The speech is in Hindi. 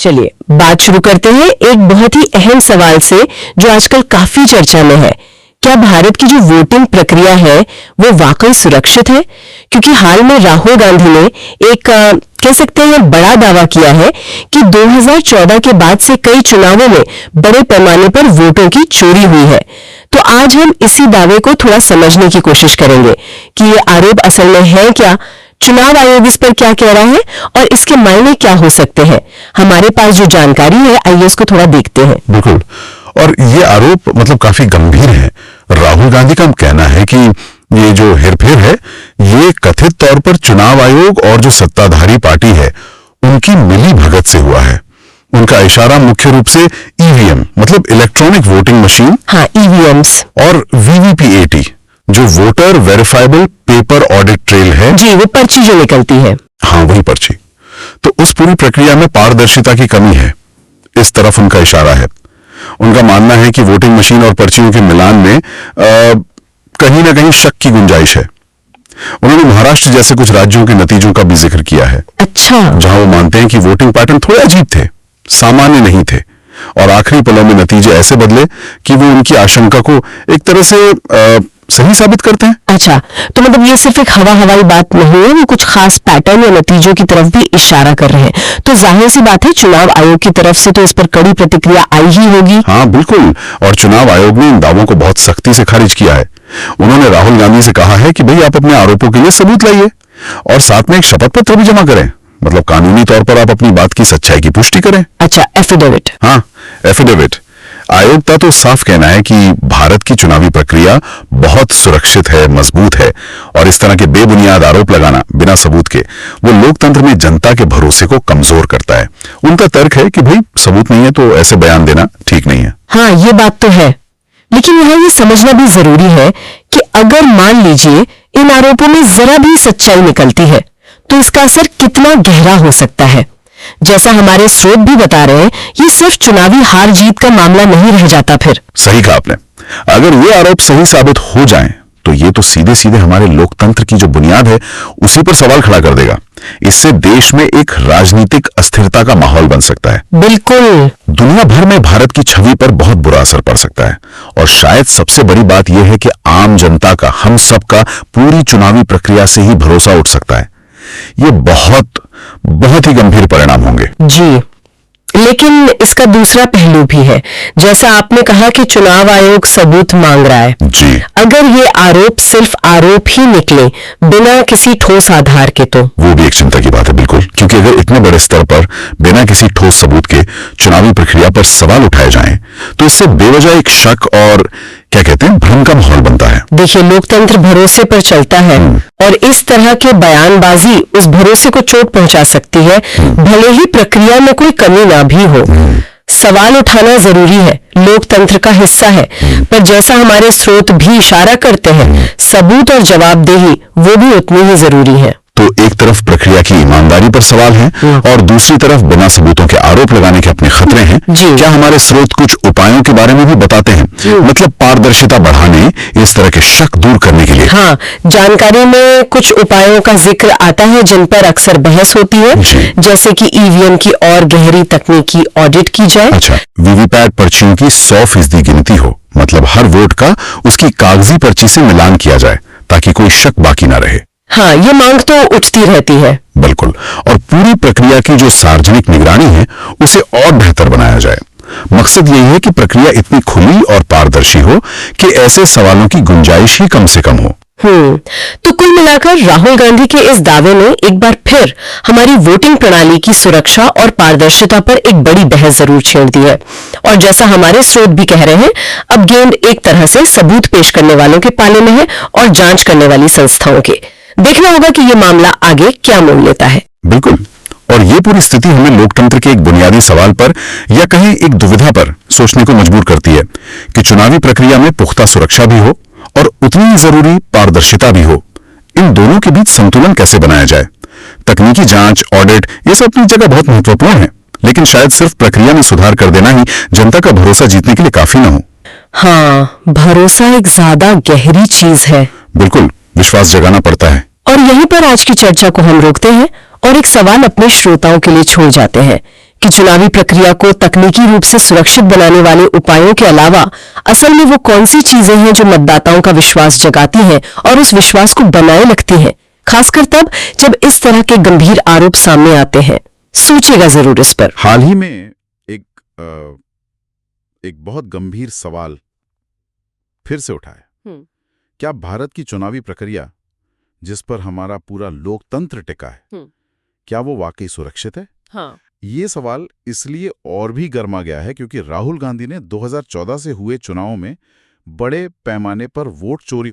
चलिए बात शुरू करते हैं एक बहुत ही अहम सवाल से जो आजकल काफी चर्चा में है। क्या भारत की जो वोटिंग प्रक्रिया है वो वाकई सुरक्षित है? क्योंकि हाल में राहुल गांधी ने एक कह सकते हैं बड़ा दावा किया है कि 2014 के बाद से कई चुनावों में बड़े पैमाने पर वोटों की चोरी हुई है। तो आज हम इसी दावे को थोड़ा समझने की कोशिश करेंगे कि ये आरोप असल में है क्या, चुनाव आयोग इस पर क्या कह रहा है और इसके मायने क्या हो सकते हैं। हमारे पास जो जानकारी है आइए उसको थोड़ा देखते हैं। बिल्कुल, और ये आरोप मतलब काफी गंभीर है। राहुल गांधी का कहना है कि ये जो हेरफेर है ये कथित तौर पर चुनाव आयोग और जो सत्ताधारी पार्टी है उनकी मिली भगत से हुआ है। उनका इशारा मुख्य रूप से ईवीएम मतलब इलेक्ट्रॉनिक वोटिंग मशीन, हाँ ईवीएम्स, और वीवीपीएटी जो voter verifiable paper audit trail है, जी वो पर्ची जो निकलती है, हाँ वही पर्ची। तो उस पूरी प्रक्रिया में पारदर्शिता की कमी है, इस तरफ उनका इशारा है। उनका मानना है कि वोटिंग मशीन और पर्चियों के मिलान में कहीं ना कहीं शक की गुंजाइश है। उन्होंने महाराष्ट्र जैसे कुछ राज्यों के नतीजों का भी जिक्र किया है, अच्छा, जहां वो मानते हैं कि वोटिंग पैटर्न थोड़े अजीब थे, सामान्य नहीं थे और आखिरी पलों में नतीजे ऐसे बदले कि वो उनकी आशंका को एक तरह से सही साबित करते हैं। अच्छा, तो मतलब ये सिर्फ एक हवाई बात नहीं है, वो कुछ खास पैटर्न या नतीजों की तरफ भी इशारा कर रहे हैं। तो जाहिर सी बात है चुनाव आयोग की तरफ से तो इस पर कड़ी प्रतिक्रिया आई ही होगी। हाँ बिल्कुल, और चुनाव आयोग ने इन दावों को बहुत सख्ती से खारिज किया है। उन्होंने राहुल गांधी से कहा है कि भाई आप अपने आरोपों के लिए सबूत लाइए और साथ में एक शपथ पत्र भी जमा करें, मतलब कानूनी तौर पर आप अपनी बात की सच्चाई की पुष्टि करें। अच्छा, एफिडेविट। हाँ एफिडेविट। आयोग का तो साफ कहना है कि भारत की चुनावी प्रक्रिया बहुत सुरक्षित है, मजबूत है और इस तरह के बेबुनियाद आरोप लगाना बिना सबूत के वो लोकतंत्र में जनता के भरोसे को कमजोर करता है। उनका तर्क है कि भाई सबूत नहीं है तो ऐसे बयान देना ठीक नहीं है। हाँ ये बात तो है, लेकिन यहाँ ये समझना भी जरूरी है कि अगर मान लीजिए इन आरोपों में जरा भी सच्चाई निकलती है तो इसका असर कितना गहरा हो सकता है। जैसा हमारे स्रोत भी बता रहे हैं, ये सिर्फ चुनावी हार जीत का मामला नहीं रह जाता। फिर सही कहा आपने, अगर ये आरोप सही साबित हो जाएं, तो ये तो सीधे सीधे हमारे लोकतंत्र की जो बुनियाद है उसी पर सवाल खड़ा कर देगा। इससे देश में एक राजनीतिक अस्थिरता का माहौल बन सकता है। बिल्कुल, दुनिया भर में भारत की छवि पर बहुत बुरा असर पड़ सकता है और शायद सबसे बड़ी बात यह है कि आम जनता का, हम सबका पूरी चुनावी प्रक्रिया से ही भरोसा उठ सकता है। ये बहुत ही गंभीर परिणाम होंगे। जी, लेकिन इसका दूसरा पहलू भी है। जैसा आपने कहा कि चुनाव आयोग सबूत मांग रहा है जी, अगर ये आरोप सिर्फ आरोप ही निकले बिना किसी ठोस आधार के, तो वो भी एक चिंता की बात है। बिल्कुल, क्योंकि अगर इतने बड़े स्तर पर बिना किसी ठोस सबूत के चुनावी प्रक्रिया पर सवाल उठाए जाएं, तो इससे बेवजह एक शक और क्या कहते हैं भ्रम का माहौल बनता है। देखिए, लोकतंत्र भरोसे पर चलता है और इस तरह के बयानबाजी उस भरोसे को चोट पहुंचा सकती है, भले ही प्रक्रिया में कोई कमी ना भी हो। सवाल उठाना जरूरी है, लोकतंत्र का हिस्सा है, पर जैसा हमारे स्रोत भी इशारा करते हैं, सबूत और जवाबदेही वो भी उतनी ही जरूरी है। तो एक तरफ प्रक्रिया की ईमानदारी पर सवाल है और दूसरी तरफ बिना सबूतों के आरोप लगाने के अपने खतरे हैं। क्या हमारे स्रोत कुछ उपायों के बारे में भी बताते हैं, मतलब पारदर्शिता बढ़ाने, इस तरह के शक दूर करने के लिए? हाँ, जानकारी में कुछ उपायों का जिक्र आता है जिन पर अक्सर बहस होती है, जैसे कि ईवीएम की और गहरी तकनीकी ऑडिट की जाए। अच्छा, वीवीपैट पर्चियों की 100% गिनती हो, मतलब हर वोट का उसकी कागजी पर्ची से मिलान किया जाए ताकि कोई शक बाकी ना रहे। हाँ, ये मांग तो उठती रहती है। बिल्कुल, और पूरी प्रक्रिया की जो सार्वजनिक निगरानी है उसे और बेहतर बनाया जाए। मकसद यही है कि प्रक्रिया इतनी खुली और पारदर्शी हो कि ऐसे सवालों की गुंजाइश ही कम से कम हो। तो कुल मिलाकर राहुल गांधी के इस दावे ने एक बार फिर हमारी वोटिंग प्रणाली की सुरक्षा और पारदर्शिता पर एक बड़ी बहस जरूर छेड़ दी है। और जैसा हमारे स्रोत भी कह रहे हैं, अब गेंद एक तरह से सबूत पेश करने वालों के पाले में है और जांच करने वाली संस्थाओं के। देखना होगा कि ये मामला आगे क्या मोड़ लेता है। बिल्कुल, और ये पूरी स्थिति हमें लोकतंत्र के एक बुनियादी सवाल पर या कहीं एक दुविधा पर सोचने को मजबूर करती है कि चुनावी प्रक्रिया में पुख्ता सुरक्षा भी हो और उतनी ही जरूरी पारदर्शिता भी हो। इन दोनों के बीच संतुलन कैसे बनाया जाए? तकनीकी जांच, ऑडिट, ये सब अपनी जगह बहुत महत्वपूर्ण है, लेकिन शायद सिर्फ प्रक्रिया में सुधार कर देना ही जनता का भरोसा जीतने के लिए काफी न हो। हाँ, भरोसा एक ज्यादा गहरी चीज है। बिल्कुल, विश्वास जगाना पड़ता है। और यहीं पर आज की चर्चा को हम रोकते हैं और एक सवाल अपने श्रोताओं के लिए छोड़ जाते हैं कि चुनावी प्रक्रिया को तकनीकी रूप से सुरक्षित बनाने वाले उपायों के अलावा असल में वो कौन सी चीजें हैं जो मतदाताओं का विश्वास जगाती हैं और उस विश्वास को बनाए रखती हैं, खासकर तब जब इस तरह के गंभीर आरोप सामने आते हैं। सोचेगा जरूर इस पर। हाल ही में एक बहुत गंभीर सवाल फिर से उठा है। क्या भारत की चुनावी प्रक्रिया, जिस पर हमारा पूरा लोकतंत्र टिका है, क्या वो वाकई सुरक्षित है? हाँ। ये सवाल इसलिए और भी गर्मा गया है क्योंकि राहुल गांधी ने 2014 से हुए चुनावों में बड़े पैमाने पर वोट चोरी